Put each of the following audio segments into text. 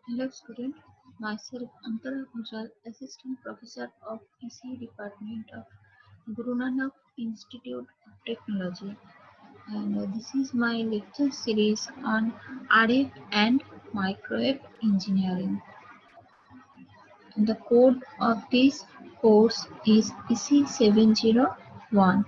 Hello student, myself Antara Gujral, Assistant Professor of ECE Department of Guru Nanak Institute of Technology, and this is my lecture series on RF and Microwave Engineering. The code of this course is EC701,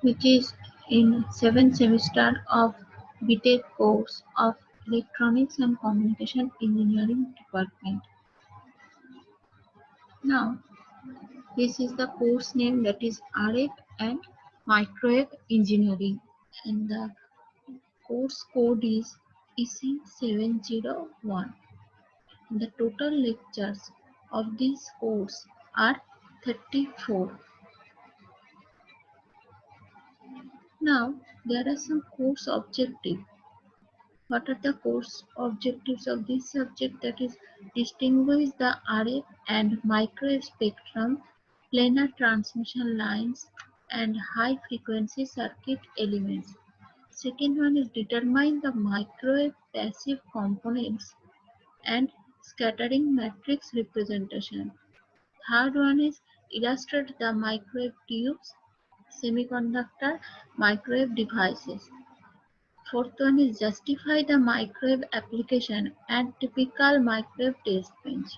which is in 7th semester of BTech course of Electronics and Communication Engineering Department. Now, this is the course name, that is RF and Microwave Engineering, and the course code is EC701. The total lectures of this course are 34. Now, there are some course objectives. What are the course objectives of this subject? That is, distinguish the RF and microwave spectrum, planar transmission lines, and high frequency circuit elements. Second one is determine the microwave passive components and scattering matrix representation. Third one is illustrate the microwave tubes, semiconductor, microwave devices. Fourth one is justify the microwave application and typical microwave test bench.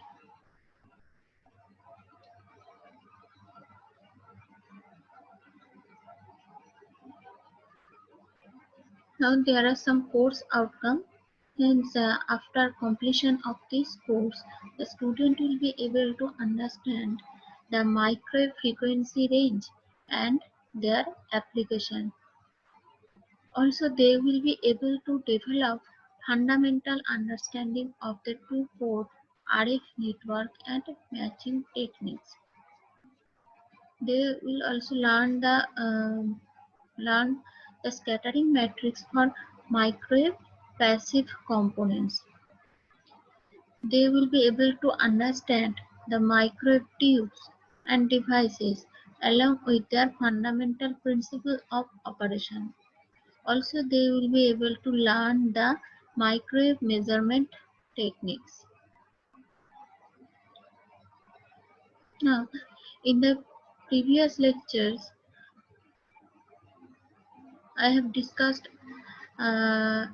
Now there are some course outcomes. Hence, after completion of this course, the student will be able to understand the microwave frequency range and their application. Also, they will be able to develop fundamental understanding of the two-port RF network and matching techniques. They will also learn the scattering matrix for microwave passive components. They will be able to understand the microwave tubes and devices along with their fundamental principle of operation. Also, they will be able to learn the microwave measurement techniques. Now, in the previous lectures, I have discussed uh,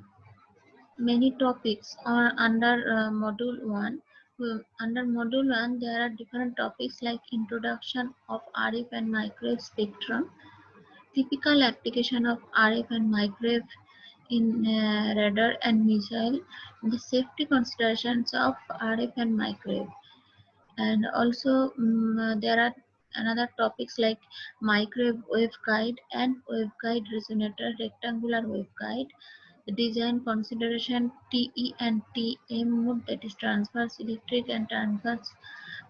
many topics are under module 1. Under module 1 there are different topics like introduction of RF and microwave spectrum, typical application of RF and microwave in radar and missile, the safety considerations of RF and microwave, and also there are another topics like microwave waveguide and waveguide resonator, rectangular waveguide, the design consideration, TE and TM mode, that is transverse electric and transverse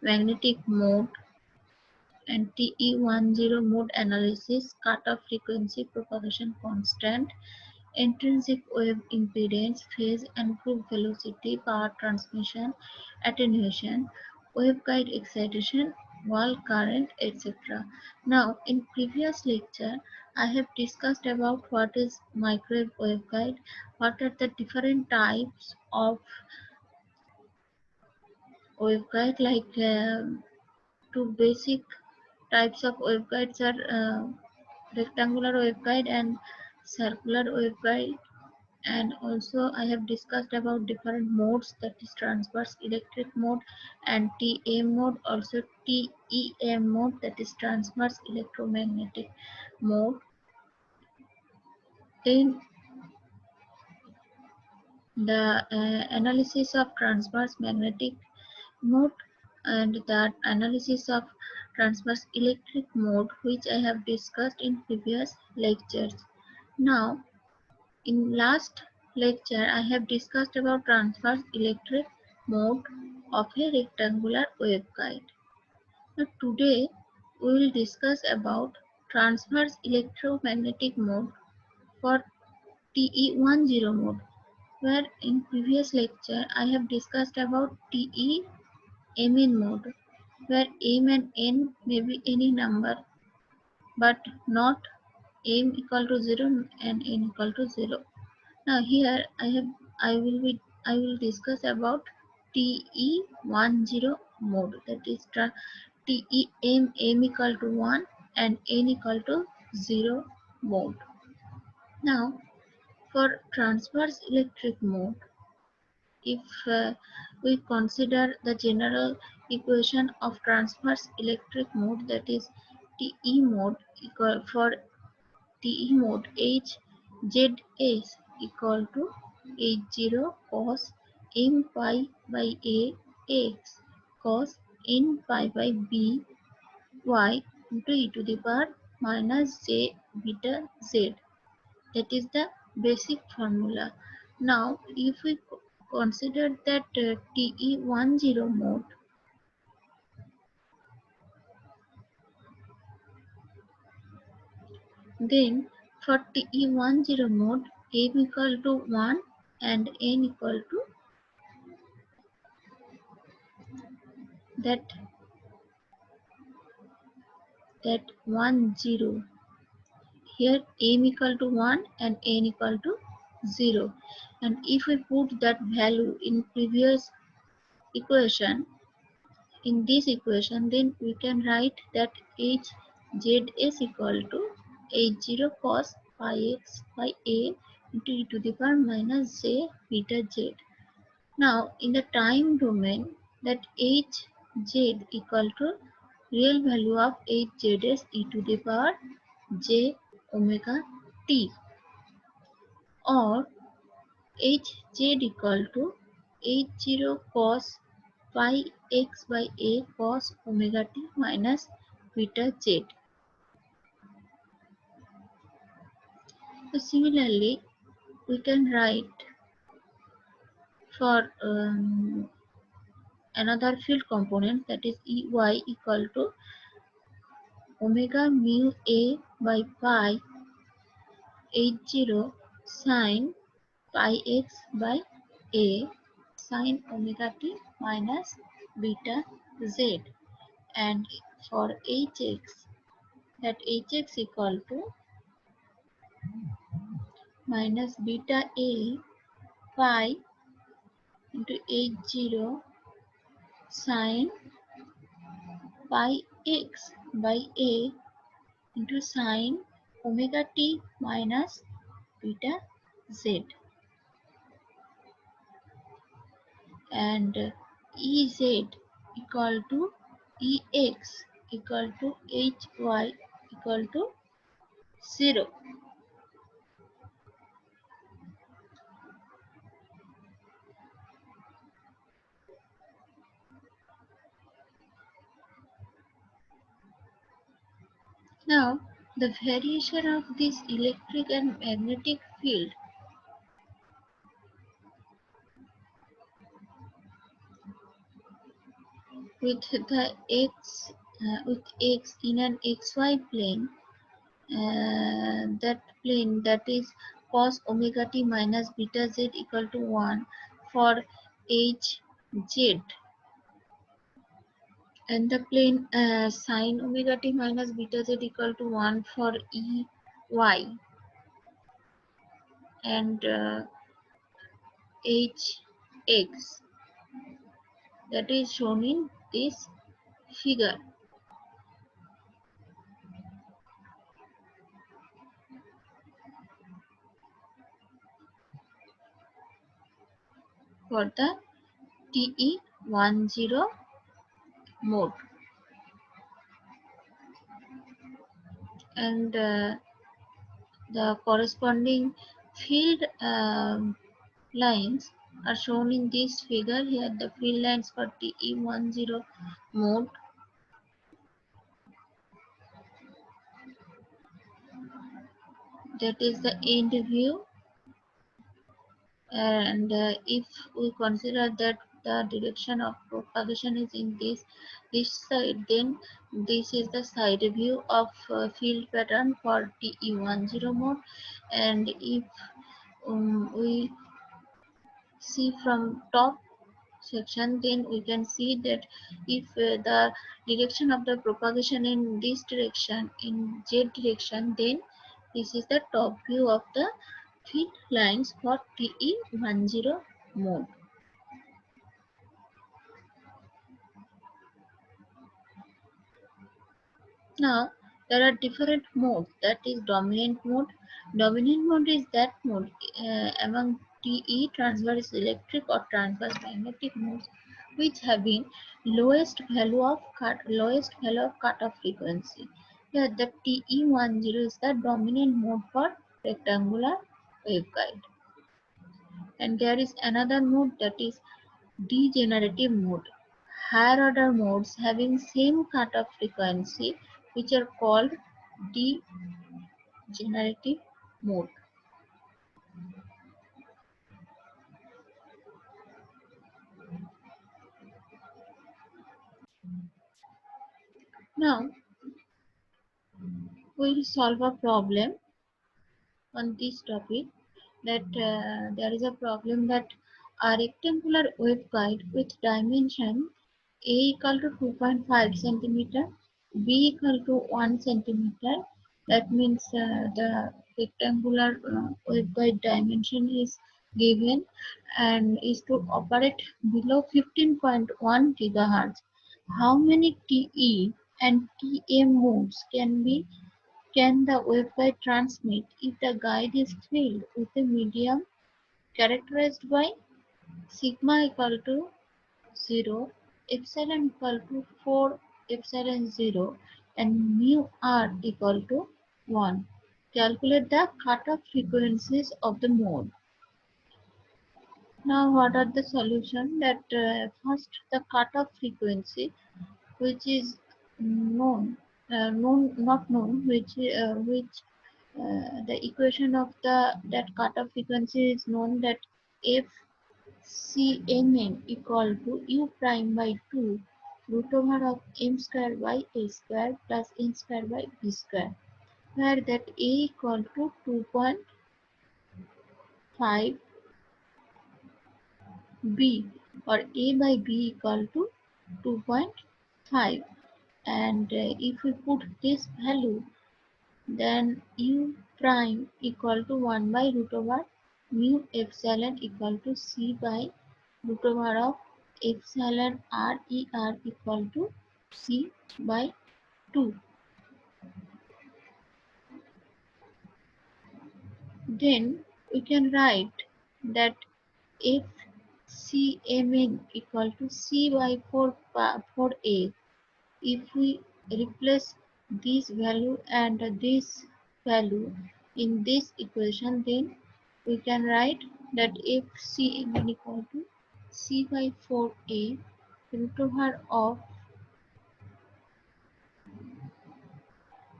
magnetic mode, and TE10 mode analysis, cutoff frequency, propagation constant, intrinsic wave impedance, phase and group velocity, power transmission, attenuation, waveguide excitation, wall current, etc. Now, in previous lecture, I have discussed about what is microwave waveguide, what are the different types of waveguide, like two basic types of waveguides are rectangular waveguide and circular waveguide. And also I have discussed about different modes, that is transverse electric mode and TM mode, also TEM mode, that is transverse electromagnetic mode. Then the analysis of transverse magnetic mode and the analysis of transverse electric mode, which I have discussed in previous lectures. Now, in last lecture, I have discussed about transverse electric mode of a rectangular waveguide. Now today, we will discuss about transverse electromagnetic mode for TE10 mode, where in previous lecture I have discussed about TEMN mode, where M and N may be any number, but not M equal to 0 and N equal to 0. Now here I will discuss about TE10 mode, that is TEM equal to 1 and n equal to 0 mode. Now for transverse electric mode, if we consider the general equation of transverse electric mode, that is TE mode equal for TE mode HZS equal to H0 cos m pi by A x cos n pi by B y into e to the power minus j beta z. That is the basic formula. Now, if we consider that TE10 mode, then for TE10 mode, m equal to 1 and n equal to that 10. Here m equal to 1 and n equal to 0. And if we put that value in previous equation, in this equation, then we can write that HZS equal to H0 cos pi x by A into e to the power minus j beta z. Now, in the time domain, that Hz equal to real value of Hzs e to the power j omega t, or Hz equal to H0 cos pi x by A cos omega t minus beta z. So similarly, we can write for another field component, that is Ey equal to omega mu A by pi H0 sin pi x by A sin omega t minus beta z. And for Hx, that Hx equal to minus beta A pi into H0 sin pi x by A into sin omega t minus beta z. And Ez equal to Ex equal to Hy equal to 0. Now, the variation of this electric and magnetic field with the with x in an xy plane, that plane, that is cos omega t minus beta z equal to 1 for Hz, and the plane sin omega t minus beta z equal to 1 for Ey, and Hx, that is shown in this figure. For the TE10 mode, and the corresponding field lines are shown in this figure. Here the field lines for TE10 mode, that is the end view. And if we consider that the direction of propagation is in this side, then this is the side view of field pattern for TE10 mode. And if we see from top section, then we can see that if the direction of the propagation in this direction, in z direction, then this is the top view of the thin lines for TE10 mode. Now, there are different modes. That is dominant mode. Dominant mode is that mode among TE transverse electric or transverse magnetic modes which having lowest value of cutoff frequency. Here, the TE10 is the dominant mode for rectangular waveguide. And there is another mode, that is degenerative mode. Higher order modes having same cutoff frequency which are called degenerative mode. Now we will solve a problem on this topic, that there is a problem that a rectangular waveguide with dimension A equal to 2.5 centimeter, B equal to 1 centimeter. That means the rectangular waveguide dimension is given and is to operate below 15.1 gigahertz. How many TE and TM modes can the waveguide transmit if the guide is filled with a medium characterized by sigma equal to 0, epsilon equal to 4 epsilon 0 and mu r equal to 1. Calculate the cutoff frequencies of the mode. Now what are the solution? That first the cutoff frequency which is not known, the equation of that cutoff frequency is known, that FCMN equal to U prime by 2 root over of M square by A square plus N square by B square, where that A equal to 2.5 B or A by B equal to 2.5, and if we put this value, then U prime equal to 1 by root over mu epsilon equal to C by root over of epsilon r e r equal to C by 2. Then we can write that FCMN equal to C by 4A. If we replace this value and this value in this equation, then we can write that FCMN equal to C by 4A root over of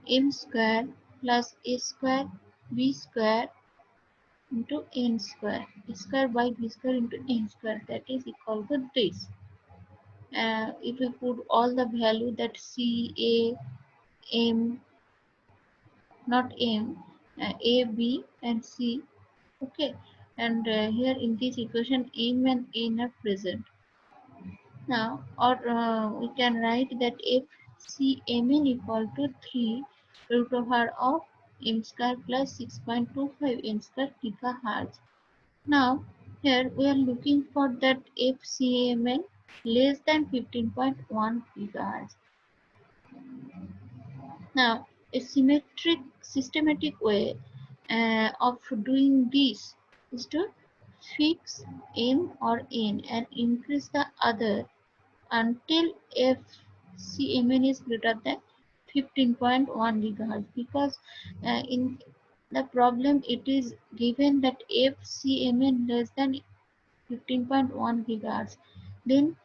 M square plus A square B square into N square, A square by B square into N square, that is equal to this. If we put all the value, that C, A, M, not M, A, B and C, okay, and here in this equation M and N are present. Now, or we can write that if CMN equal to 3 root over of M square plus 6.25 N square gigahertz. Now, here we are looking for that FCMN less than 15.1 gigahertz. Now, a systematic way of doing this is to fix M or N and increase the other until FCMN is greater than 15.1 gigahertz, because in the problem it is given that FCMN less than 15.1 gigahertz. Then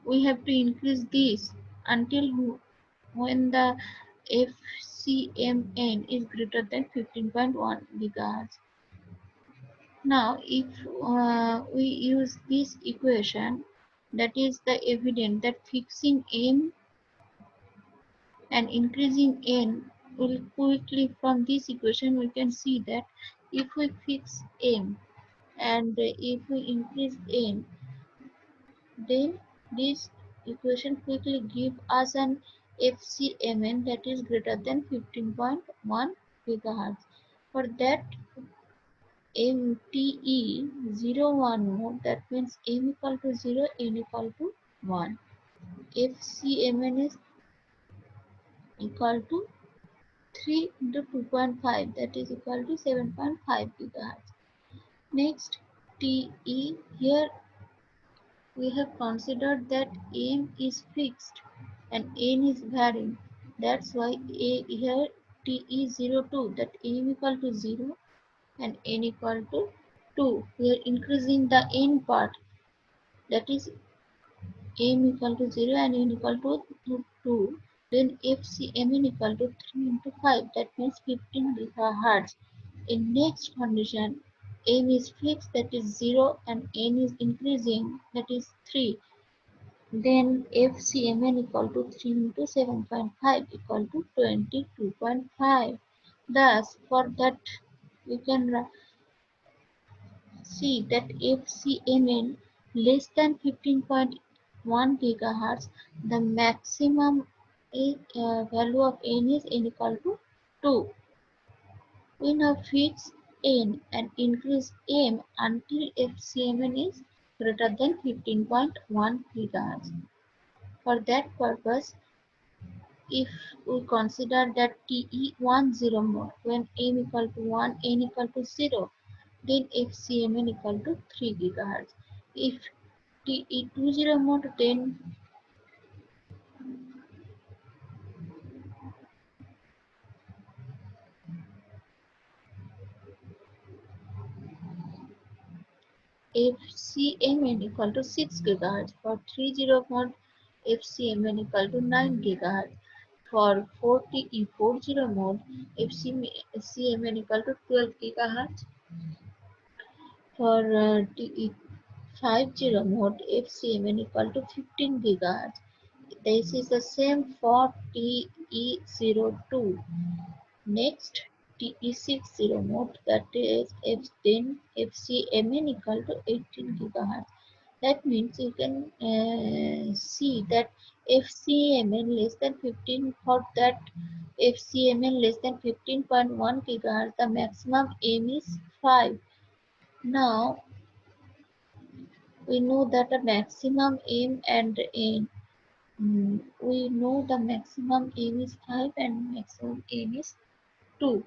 we have to increase this until when the FCMN is greater than 15.1 gigahertz. Now, if we use this equation, that is the evidence that fixing M and increasing N will quickly, from this equation we can see that if we fix M and if we increase N, then this equation quickly give us an FCMN that is greater than 15.1 gigahertz. For that MTE01 mode, that means M equal to 0, N equal to 1. If CMN is equal to 3 into 2.5, that is equal to 7.5 gigahertz. Next, TE, here we have considered that M is fixed and N is varying. That's why here TE02, that M equal to 0 and N equal to 2. We are increasing the N part, that is M equal to 0 and N equal to 2. Then FCMN equal to 3 into 5, that means 15 gigahertz. In next condition, M is fixed, that is 0, and N is increasing, that is 3. Then FCMN equal to 3 into 7.5 equal to 22.5. Thus, for that, we can see that FCMN less than 15.1 gigahertz, the maximum value of N is N equal to 2. We now fix N and increase M until FCMN is greater than 15.1 gigahertz. For that purpose, if we consider that TE10 mode, when M equal to 1, N equal to 0, then FCMN equal to 3 gigahertz. If TE20 mode, then FCMN equal to 6 gigahertz. For 30 mode, FCMN equal to 9 gigahertz. For 40E40 mode, FCMN equal to 12 gigahertz. For TE50 mode, FCMN equal to 15 gigahertz. This is the same for TE02. Next, TE60 mode, that is then FCMN equal to 18 gigahertz. That means you can see that FCMN less than 15, for that FCMN less than 15.1 gigahertz, the maximum M is 5. Now we know that the maximum M and N. We know the maximum M is 5 and maximum N is 2.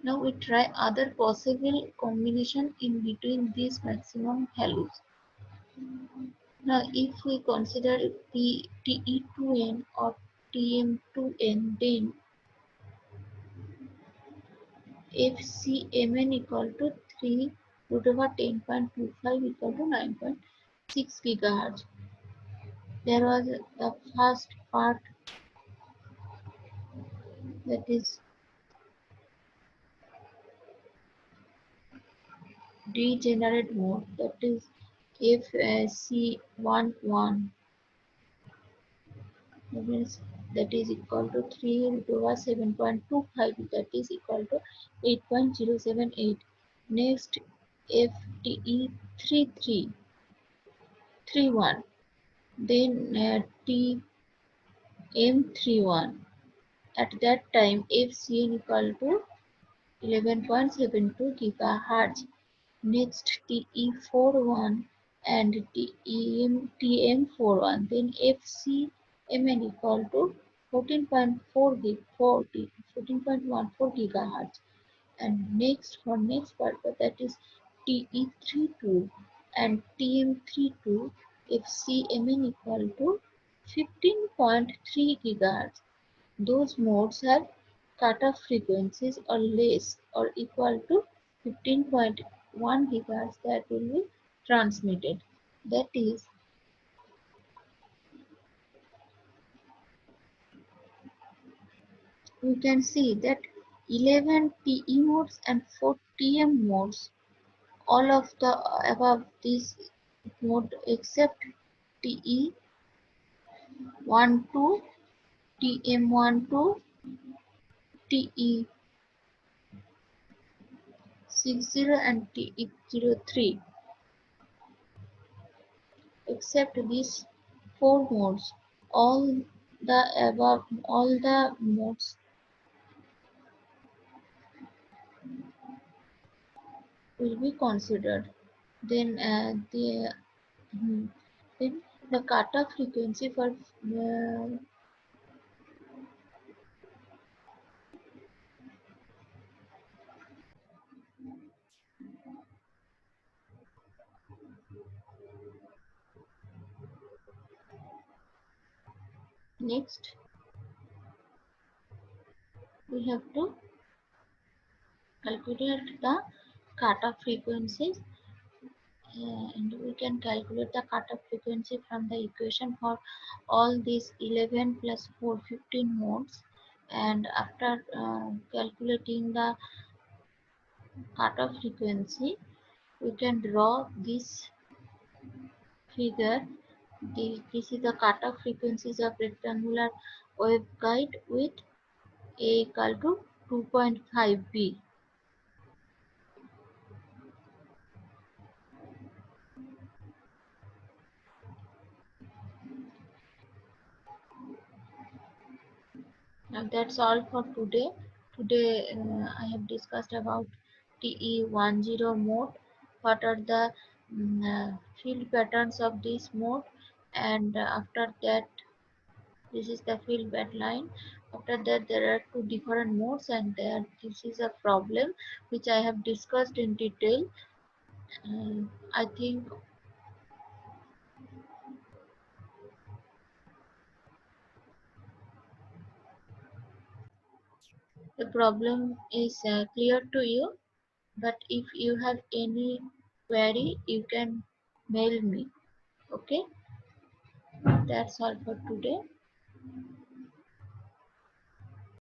Now we try other possible combination in between these maximum values. Now if we consider the TE2N or TM2N, then FCMN equal to 3 root over 10.25 equal to 9.6 gigahertz. There was a first part, that is degenerate mode, that is FC11, that is equal to 3 root over 7.25, that is equal to 8.078. Next, FTE31, then TM31. At that time, FCN equal to 11.72 gigahertz. Next, TE41 and TM41. Then FCMN equal to 14.14 gigahertz. And next, for next purpose, that is TE32 and TM32, FCMN equal to 15.3 gigahertz. Those modes have cutoff frequencies or less or equal to 15.1 gigahertz that will be transmitted. That is, we can see that 11 TE modes and 4 TM modes, all of the above this mode except TE12, TM12, TE60 and TE03. Except these four modes, all the modes will be considered. Then hmm, then the cutoff frequency for next we have to calculate the cutoff frequencies, and we can calculate the cutoff frequency from the equation for all these 11 plus 4 15 modes. And after calculating the cutoff frequency, we can draw this figure. This is the cutoff frequencies of rectangular waveguide with a equal to 2.5 b. Now that's all for today. Today I have discussed about TE10 mode. What are the field patterns of this mode, and after that this is the field line. After that there are two different modes, and there this is a problem which I have discussed in detail. I think the problem is clear to you, but if you have any query you can mail me. Okay, that's all for today.